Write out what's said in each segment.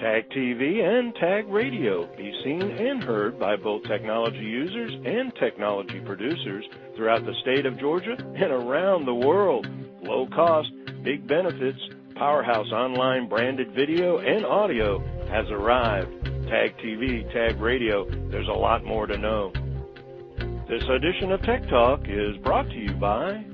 Tag TV and Tag Radio be seen and heard by both technology users and technology producers throughout the state of Georgia and around the world. Low cost, big benefits, powerhouse online branded video and audio has arrived. Tag TV, Tag Radio, there's a lot more to know. This edition of Tech Talk is brought to you by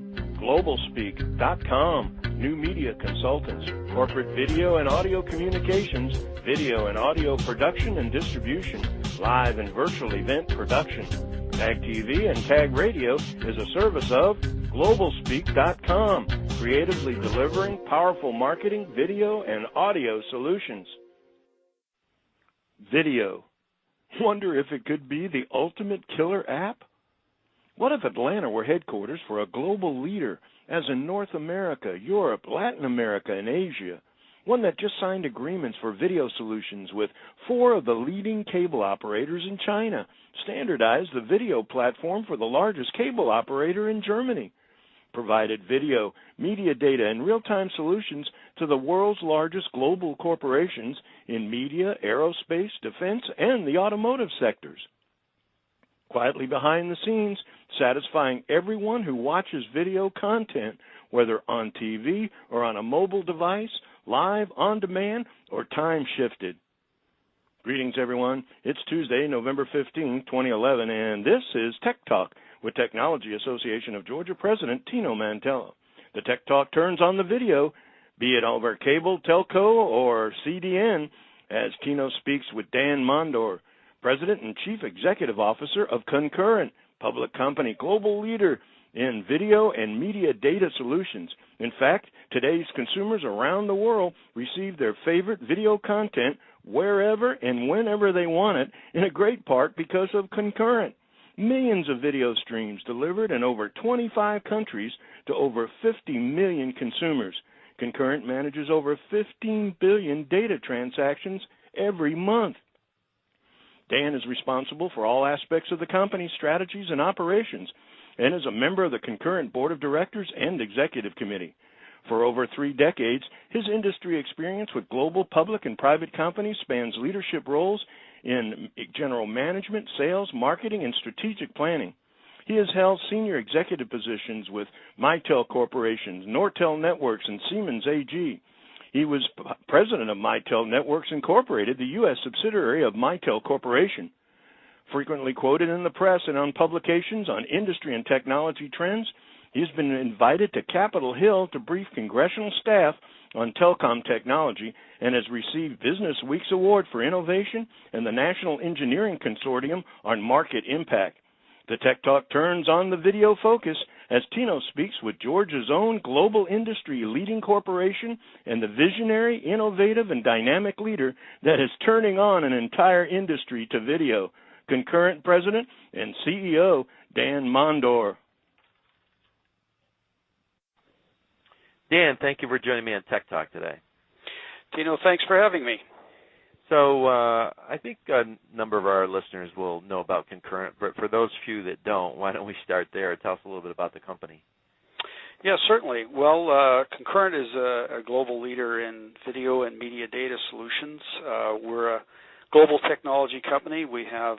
GlobalSpeak.com, new media consultants, corporate video and audio communications, video and audio production and distribution, live and virtual event production. Tag TV and Tag Radio is a service of GlobalSpeak.com, creatively delivering powerful marketing, video, and audio solutions. Video. Wonder if it could be the ultimate killer app? What if Atlanta were headquarters for a global leader, as in North America, Europe, Latin America, and Asia? One that just signed agreements for video solutions with 4 of the leading cable operators in China, standardized the video platform for the largest cable operator in Germany, provided video, media data, and real-time solutions to the world's largest global corporations in media, aerospace, defense, and the automotive sectors. Quietly behind the scenes, satisfying everyone who watches video content, whether on TV or on a mobile device, live, on demand, or time-shifted. Greetings, everyone. It's Tuesday, November 15, 2011, and this is Tech Talk with Technology Association of Georgia President Tino Mantello. The Tech Talk turns on the video, be it over cable, telco, or CDN, as Tino speaks with Dan Mondor, President and Chief Executive Officer of Concurrent, public company global leader in video and media data solutions. In fact, today's consumers around the world receive their favorite video content wherever and whenever they want it, in a great part because of Concurrent. Millions of video streams delivered in over 25 countries to over 50 million consumers. Concurrent manages over 15 billion data transactions every month. Dan is responsible for all aspects of the company's strategies and operations and is a member of the Concurrent Board of Directors and Executive Committee. For over 3 decades, his industry experience with global public and private companies spans leadership roles in general management, sales, marketing, and strategic planning. He has held senior executive positions with Mitel Corporations, Nortel Networks, and Siemens AG. He was president of Mitel Networks Incorporated, the U.S. subsidiary of Mitel Corporation. Frequently quoted in the press and on publications on industry and technology trends, he has been invited to Capitol Hill to brief congressional staff on telecom technology and has received Business Week's Award for Innovation and the National Engineering Consortium on Market Impact. The Tech Talk turns on the video focus as Tino speaks with Georgia's own global industry leading corporation and the visionary, innovative, and dynamic leader that is turning on an entire industry to video, Concurrent President and CEO Dan Mondor. Dan, thank you for joining me on Tech Talk today. Tino, thanks for having me. So I think a number of our listeners will know about Concurrent, but for those few that don't, why don't we start there? Tell us a little bit about the company. Yeah, certainly. Well, Concurrent is a global leader in video and media data solutions. We're a global technology company. We have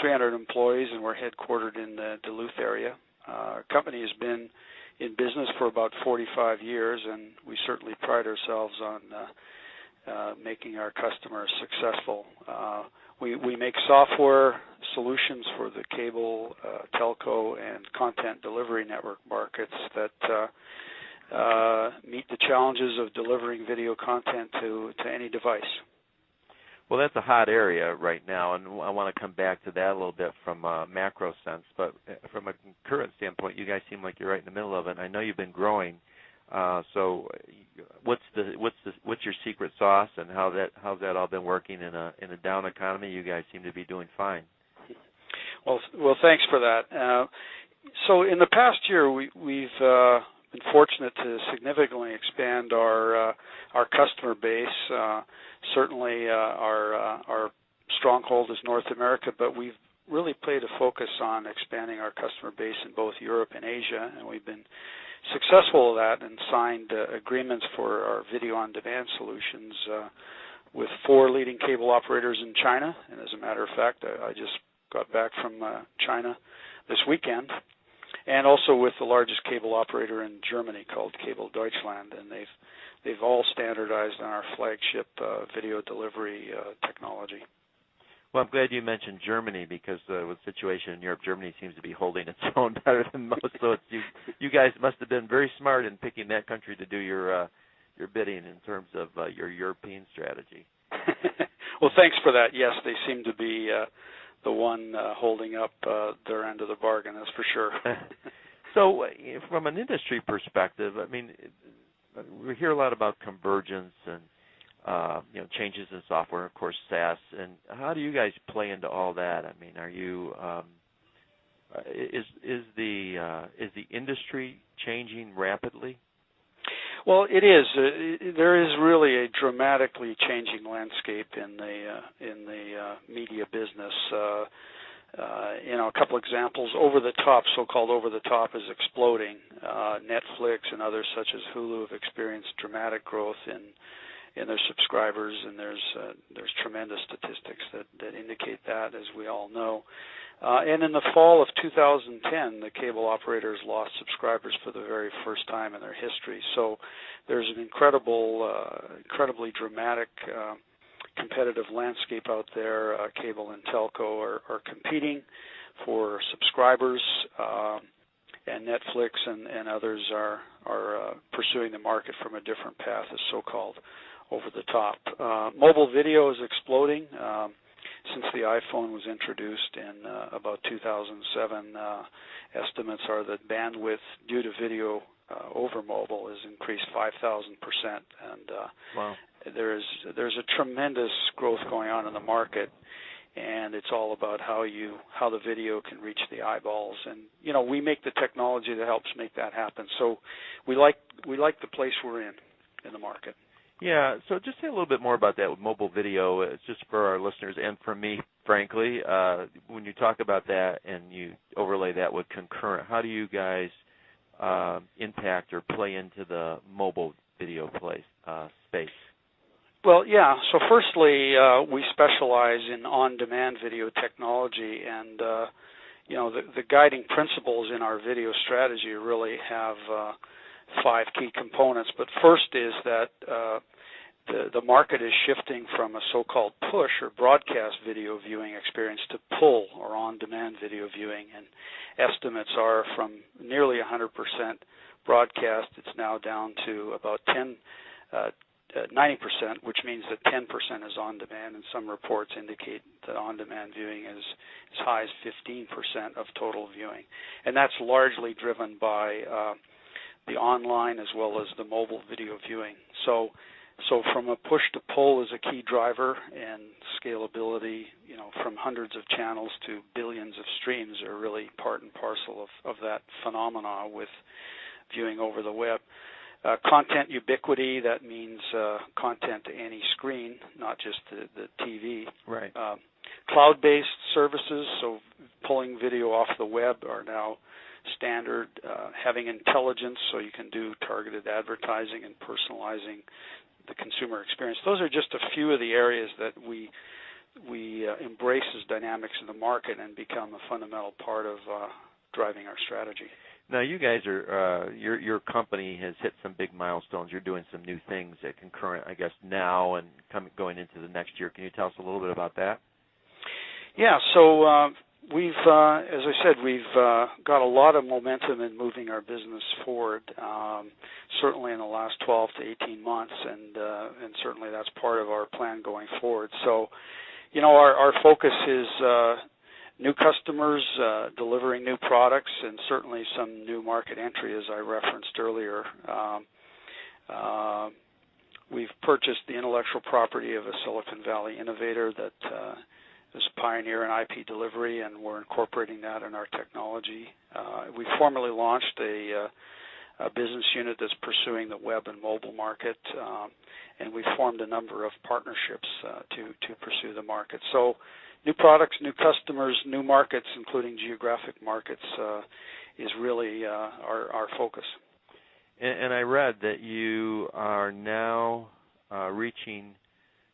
300 employees, and we're headquartered in the Duluth area. Our company has been in business for about 45 years, and we certainly pride ourselves on making our customers successful. We make software solutions for the cable, telco, and content delivery network markets that meet the challenges of delivering video content to any device. Well, that's a hot area right now, and I want to come back to that a little bit from a macro sense. But from a Concurrent standpoint, you guys seem like you're right in the middle of it. I know you've been growing. So, what's your secret sauce, and how's that all been working in a down economy? You guys seem to be doing fine. Well, thanks for that. So, in the past year, we've been fortunate to significantly expand our customer base. Certainly, our stronghold is North America, but we've really played a focus on expanding our customer base in both Europe and Asia, and we've been successful at that and signed agreements for our video-on-demand solutions with 4 leading cable operators in China. And as a matter of fact, I just got back from China this weekend. And also with the largest cable operator in Germany called Cable Deutschland, and they've all standardized on our flagship video delivery technology. Well, I'm glad you mentioned Germany because with the situation in Europe, Germany seems to be holding its own better than most. So you guys must have been very smart in picking that country to do your bidding in terms of your European strategy. Well, thanks for that. Yes, they seem to be the one holding up their end of the bargain, that's for sure. So from an industry perspective, I mean, we hear a lot about convergence and changes in software, of course, SaaS. And how do you guys play into all that? I mean, are you is the industry changing rapidly? Well, it is. There is really a dramatically changing landscape in the media business. A couple examples. So-called over-the-top is exploding. Netflix and others such as Hulu have experienced dramatic growth in their subscribers, and there's tremendous statistics that indicate that, as we all know. And in the fall of 2010, the cable operators lost subscribers for the very first time in their history. So there's an incredibly dramatic competitive landscape out there. Cable and telco are competing for subscribers, and Netflix and others are pursuing the market from a different path, as so-called over-the-top. Mobile video is exploding. Since the iPhone was introduced in about 2007, estimates are that bandwidth due to video over mobile has increased 5,000%, and wow. There's a tremendous growth going on in the market, and it's all about how the video can reach the eyeballs, and we make the technology that helps make that happen. So we like the place we're in the market. Yeah, so just say a little bit more about that with mobile video. It's just for our listeners and for me, frankly. When you talk about that and you overlay that with Concurrent, how do you guys impact or play into the mobile video space? Well, yeah. So firstly, we specialize in on-demand video technology, and the guiding principles in our video strategy really have 5 key components. But first is that the market is shifting from a so-called push or broadcast video viewing experience to pull or on-demand video viewing, and estimates are from nearly 100% broadcast, it's now down to about 90%, which means that 10% is on-demand, and some reports indicate that on-demand viewing is as high as 15% of total viewing. And that's largely driven by the online as well as the mobile video viewing. So from a push to pull is a key driver, and scalability, from hundreds of channels to billions of streams are really part and parcel of that phenomena with viewing over the web. Content ubiquity, that means content to any screen, not just the TV. Right. Cloud-based services, so pulling video off the web, are now standard. Having intelligence, so you can do targeted advertising and personalizing the consumer experience. Those are just a few of the areas that we embrace as dynamics in the market and become a fundamental part of driving our strategy. Now, you guys are your company has hit some big milestones. You're doing some new things at Concurrent, I guess, now and going into the next year. Can you tell us a little bit about that? Yeah. So we've, as I said, we've got a lot of momentum in moving our business forward. Certainly in the last 12 to 18 months, and certainly that's part of our plan going forward. So, our focus is new customers, delivering new products, and certainly some new market entry, as I referenced earlier. We've purchased the intellectual property of a Silicon Valley innovator that is a pioneer in IP delivery, and we're incorporating that in our technology. We formally launched a business unit that's pursuing the web and mobile market, and we formed a number of partnerships to pursue the market. So new products, new customers, new markets, including geographic markets, is really our focus. And I read that you are now reaching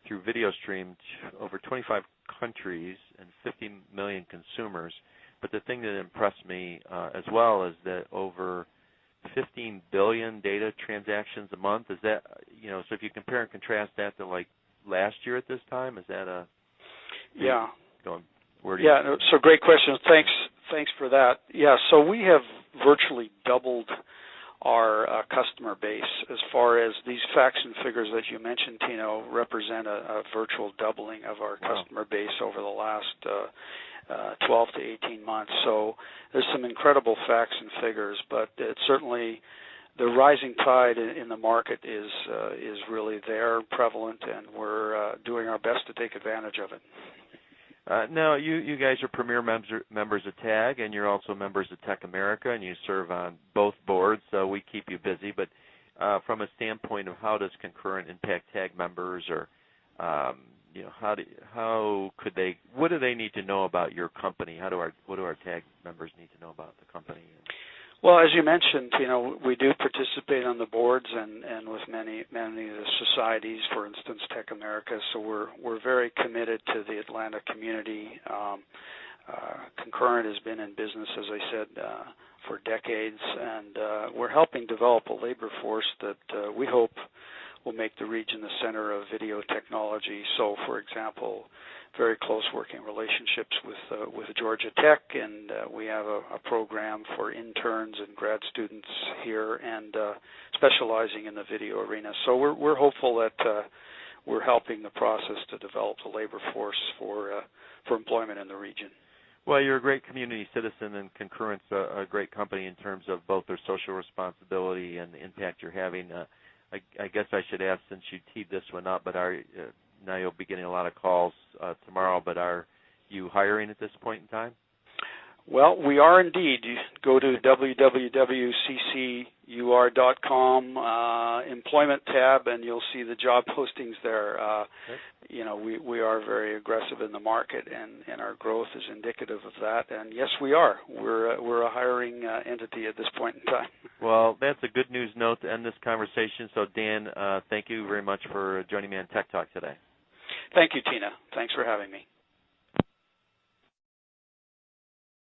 through video stream over 25 countries and 50 million consumers. But the thing that impressed me as well is that over 15 billion data transactions a month. Is that, so if you compare and contrast that to like last year at this time, is that a... Yeah. Yeah, so great question. Thanks for that. Yeah, so we have virtually doubled our customer base. As far as these facts and figures that you mentioned, Tino, represent a virtual doubling of our customer base over the last 12 to 18 months. So there's some incredible facts and figures, but it's certainly the rising tide in the market is really there, prevalent, and we're doing our best to take advantage of it. Now, you guys are premier members of TAG, and you're also members of Tech America, and you serve on both boards, so we keep you busy. But from a standpoint of how does Concurrent impact TAG members, or what do they need to know about your company? What do our TAG members need to know about the company? Well, as you mentioned, we do participate on the boards and with many of the societies, for instance, Tech America. So we're very committed to the Atlanta community. Concurrent has been in business, as I said, for decades, and we're helping develop a labor force that we hope will make the region the center of video technology. So, for example, very close working relationships with Georgia Tech, and we have a program for interns and grad students here, and specializing in the video arena. So we're hopeful that we're helping the process to develop the labor force for employment in the region. Well, you're a great community citizen, and Concurrent's a great company in terms of both their social responsibility and the impact you're having. I guess I should ask, since you teed this one up, but now you'll be getting a lot of calls tomorrow, but are you hiring at this point in time? Well, we are indeed. You go to www.ccur.com, employment tab, and you'll see the job postings there. We are very aggressive in the market, and our growth is indicative of that. And yes, we are. We're a hiring entity at this point in time. Well, that's a good news note to end this conversation. So, Dan, thank you very much for joining me on Tech Talk today. Thank you, Tina. Thanks for having me.